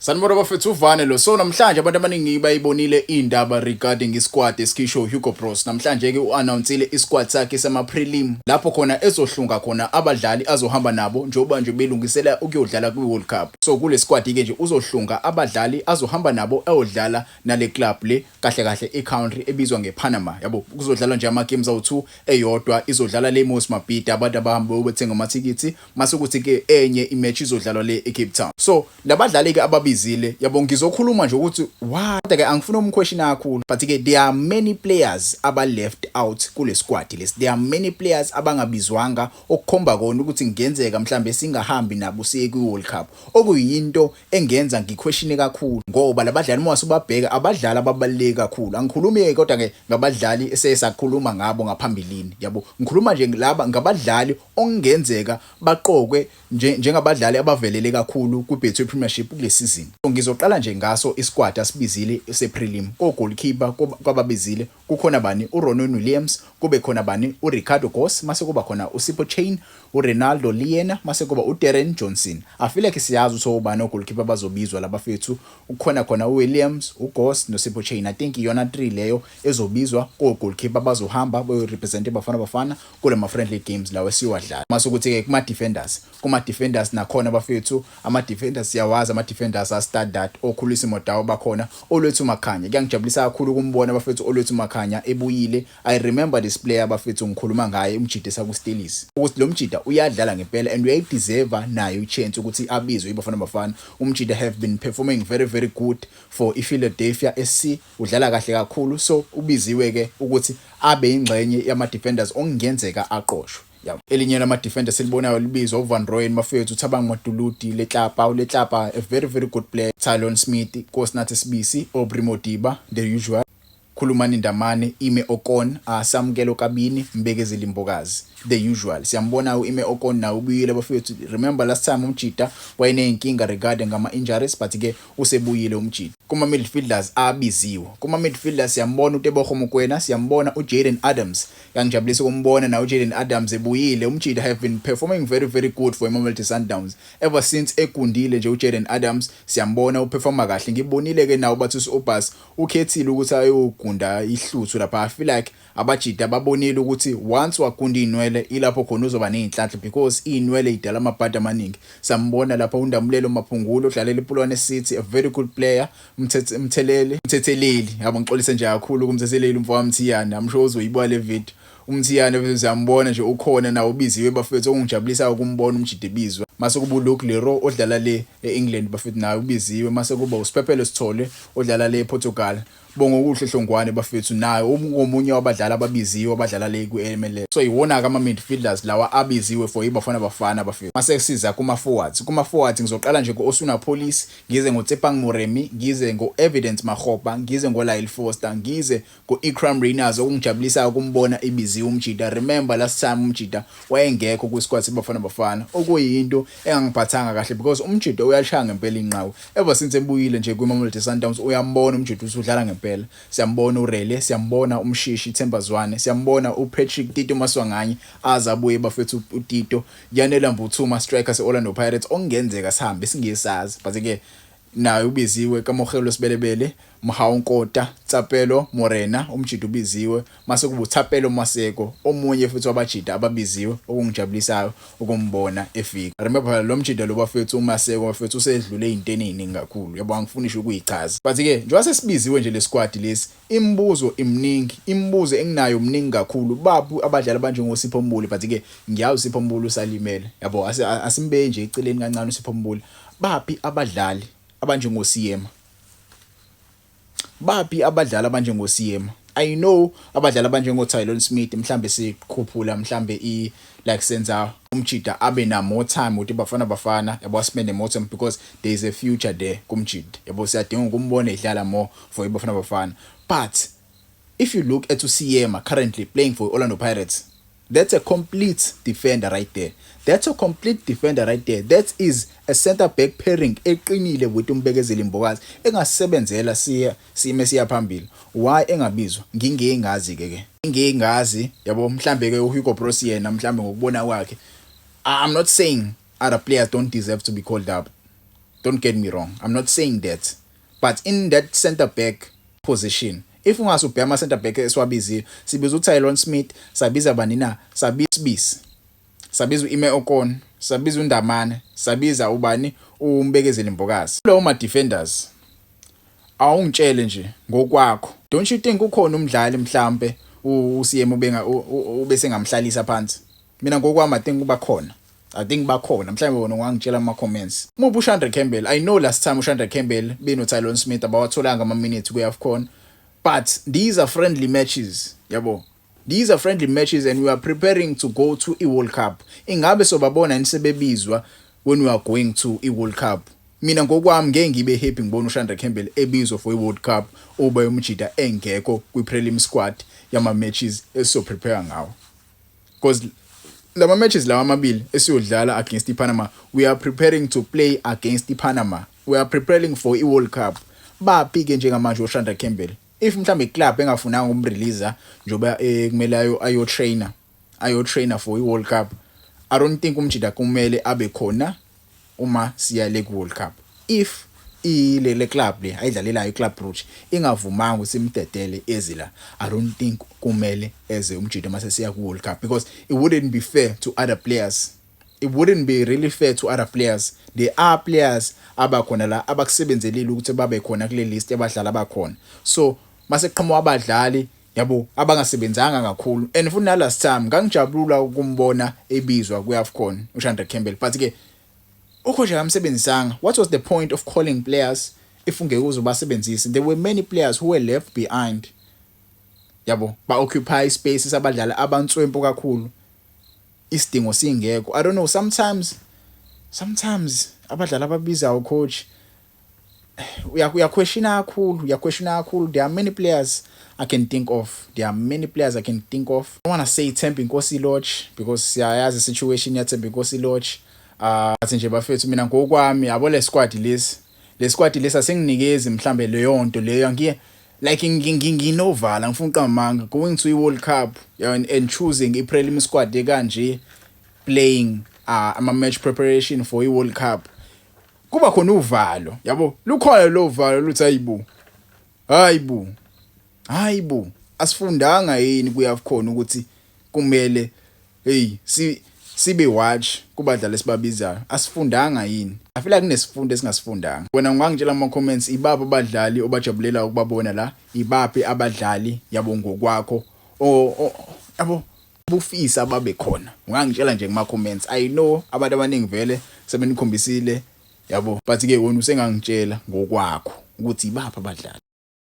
Sanibona bafethu uvane lo. So namhlanje abantu abaningi bayibonile indaba regarding isquad esikhisho Hugo Bros. Namhlanje ke uannouncile isquad sakhe sama prelim lapho khona ezohlunga khona abadlali azohamba nabo njengoba nje belungisela ukuyodlala kwi World Cup. So kule squad ke nje uzohlunga abadlali azohamba nabo ayodlala nale club le kahle kahle e-country ebizwa ngePanama. Yabo kuzodlala nje ama games awu2 eyodwa izodlala le Mos Mabhida abantu abahamba bethenga amathikithi mase ukuthi ke enye imatch izodlalwa le eCape Town. So labadlali ke ababizile yabo ngizokhuluma nje ukuthi kodwa ke angifuna umquestion kakhulu but ke there are many players aba left out kule squad lesi. There are many players abangabizwanga okukhomba kona ukuthi ngenzeka mhlambe singahambi nabo siye kwi World Cup. Okuyinto engenza ngiquestione kakhulu ngoba labadlali mawasubabheka abadlali ababaluleke kakhulu. Angikhulumi kodwa ke ngabadlali esesakhuluma ngabo ngaphambilini yabo. Ngikhuluma nje laba ngabadlali ongenzeka baqokwe njengabadlali abavelele kakhulu ku Betway Premiership kule season. Ngizoqala nje ngaso isquad asibizile seprelim. Ko goalkeeper kwababizile kukhona bani uRonon Williams, kube khona bani uRicardo Goss, mase kuba khona uSipho Chain, uRenaldo Liena, mase kuba uDarren Johnson. I feel like siyazi ukuthi obani ogoalkeeper bazobizwa labafethu. Ukhona khona uWilliams, uGoss noSipho Chain. I think iyona 3 leyo ezobizwa ko goalkeeper bazohamba bayo represent Bafana kule ma friendly games lawo siwadlala. Mase ukuthi ke kuma defenders nakhona bafethu ama defenders siyawazi ama defenders Standard okhulisa imodawo bakhona Olwethu Makhanya. Kuyangijabulisa kakhulu ukumbona bafethu Olwethu Makhanya ebuyile. I remember this player bafethu ngikhuluma ngaye uMjida sakuStelis ukuthi lo Mjida uyadlala ngempela and uyayideserve nayo ichance ukuthi abizwe iBafana. uMjida have been performing very good for iPhiladelphia SC. Udlala kahle kakhulu so ubiziwe ke ukuthi abe ingxenye yama defenders ongenzeka aqoshwe. Elinye lama defenders selibonayo libizwa uVan Rooyen mafethu uThabang Maduludi letlapa a very good player. Tylon Smith, Kosinathi Sibisi, Aubrey Modiba, the usual. Khulumani Ndamane, Ime Okon, Samkelo Kabini, Mbekezeli Mbokazi, the usual. Siyambona uIme Okon na ubuyile bafethu. Remember last time uMjida wayenenkinga regarding ama injuries but ke usebuyile uMjida. Kuma midfielders abiziwe. Kuma midfielders siyambona uTebogo Mokoena, siyambona uJayden Adams. Yangijabulisa ukumbona na uJayden Adams ebuyile. uMjida have been performing very good for Mamelodi Sundowns ever since ekundile nje uJayden Adams. Siyambona uperforma kahle. Ngibonile ke nawo bathi uBus ukhethile ukuthi ayogunda ihluthu lapha. I feel like abajida babonile ukuthi once wagunda inwele ilapho khona uzoba nezinhlanhla because inwele idala amabhada amaningi. Sambona lapha uNdamulelo Maphungulo odlalela iPulwane City, a very good player. Mthetheleli yabo ngixolise nje kakhulu kumthetheleli umfowami Mthiyana. I'm sure uzoyibuka le video. uMthiyana bezambona nje ukhona nawo ubiziwe bafethu okungijabulisa ukumbona uMjida ebizwa. Mase kuba uLuke Leroux odlala le eEngland bafethu nawo ubiziwe. Mase kuba uSiphephelo Sithole odlala le ePortugal. Bonga okuhle Hlongwane bafethu nayo omunye wabadlali ababiziwe abadlala le kuMLS. So iwona ka ama midfielders lawa abiziwe for iBafana bafethu. Mase kusiza kuma forwards ngizoqala nje ngoOsuna Police, ngize ngoTsepang Moremi, ngize ngoEvidence Makgopa, ngize ngoLyle Foster, ngize ngoIkram Reyners. Okungijabulisa ukumbona ibiziwe uMjida. Remember last time uMjida wayengekho ku squad seBafana okuyinto engangiphathanga kahle because uMjida uyashaya ngempela inqawo. Ever since ebuyile nje kuMamelodi Sundowns uyambona uMjida usudlala ngempela. Siyambona uRele, siyambona uMshishi Thembazwane, siyambona uPatrick Tito Maswanganye azabuye bafethu uTito. Yanela Mbuthuma striker seOrlando Pirates ongenzeka sihambe singesazi but ke nayo ubiziwe kaMogelo Sibelebele, Mohawu Nkota, Tsapelo Morena, uMjida ubiziwe. Mase kuba uThapelo Maseko omunye futhi wabajida ababiziwe okungijabulisayo ukumbona efika. Remember lo Mjida lo bafethu uMaseko bafethu usedlule izinteni eziningi kakhulu. Yabo angifunisha ukuyichaza but ke njengoba sesibiziwe nje le squad lesi imibuzo enginayo mningi kakhulu. Babu abadlali abanje ngoSipho Mbuli but ke ngiyazi uSipho Mbuli usalimele. Yabo asimbe nje eceleni kancane uSipho Mbuli. Baphi abadlali abanje ngoSiyema? Baphi abadlali abanje ngoSiyema? I know abadlali abanje ngoTylon Smith mhlambe sikhuphula mhlambe like senza uMjida abe na more time ukuthi Bafana yabo spend more time because there is a future there kuMjida. Yabo siyadinga ukumbona edlala more for iBafana. But if you look at uSiyema currently playing for Orlando Pirates, that's a complete defender right there. That is a center back pairing eqinile with uMbekezeli Mbokazi engasebenzela siya phambili. Why engabizwa? Ngingengazi ke. Ngingengazi yabo mhlambe ke uHugo Bros yena mhlambe ngokubona kwakhe. I'm not saying other players don't deserve to be called up. Don't get me wrong, I'm not saying that, but in that center back position, if ungasubheka ama center back esiwabizile, sibiza uTylon Smith, sabiza bani na, sabiza uIme Okon, sabiza uNdamane, sabiza ubani uMbekezeli Mbokazi. Lo ma defenders awungitshele nje ngokwakho, don't you think ukhona umdlali mhlambe uCM ubese ngamhlalisa phansi? Mina ngokwami I think bakhona mhlawumbe wona ungangitshela ama comments. Mubu uShandre Campbell, I know last time uShandre Campbell beno Tylon Smith abawatholanga ama minutes kuAFCON, but these are friendly matches, yabo. These are friendly matches and we are preparing to go to World Cup. Ingabe sobabona nisebebizwa when we are going to World Cup. Mina ngokwami ngeke ngibe happy ngibona uShandre Campbell ebizwa for World Cup oba umjida engekho kwi-prelim squad yama matches eso prepare ngawo. Because lama matches lawa amabili esiyodlala against iPanama, we are preparing to play against iPanama. We are preparing for iWorld Cup. Baphi-ke njengamanje uShandre Campbell? If mhlambe iclub engafunanga umrelease njoba kumele ayo-trainer for iWorld Cup, I don't think umjida kumele abe khona uma siya le World Cup. If le club le ayidlalelayo iClub Brugge ingavumanga ukuthi imdedele ezila, I don't think kumele eze umjida mase siya ku World Cup, because it wouldn't be fair to other players. It wouldn't be really fair to other players. There are players abakhona la abakusebenzelile ukuthi babe khona kule list yabadlali abakhona. So mase qhamuka abadlali yabo abangasebenzanga kakhulu, and futhi na last time ngangijabula ukumbona ebizwa kuAFCON uShandre Campbell, but ke ukho nje amsebenzisanga. What was the point of calling players if ungeke uzobasebenzisa? There were many players who were left behind, yabo, ba occupy spaces abadlali abantswempo kakhulu, isidingo singekho. I don't know, sometimes abadlali ababizayo coach question kakhulu. There are many players I can think of. I don't want to say Thembi Nkosi Lodge because siyayazi situation ya Thembi Nkosi Lodge. Athi nje bafethu mina ngokwami yabo le squad lesi asenginikezi mhlambe leyo nto leyo ngiye like nginovala ngifuna uqamanga going to iWorld Cup and choosing iprelim squad ekanje, playing ama match preparation for iWorld Cup. Kuba khona uvalo, yabo, lukhona lo valo luthi hayibo asifundanga yini kuyakhona ukuthi kumele sibe watch kubadlali esibabizayo, asifundanga yini? I feel like kunesifundo esingasifundanga. Wena ungangitshela ama comments ibaphi abadlali obajabulela ukubabona la, ibaphi abadlali yabo ngokwakho yabo bufisa babe khona. Ungangitshela nje kuma comments. I know abantu abaningi vele sebenikhombisile, yabo, but ke wona usengangitshela ngokwakho ukuthi ibaphi abadlali.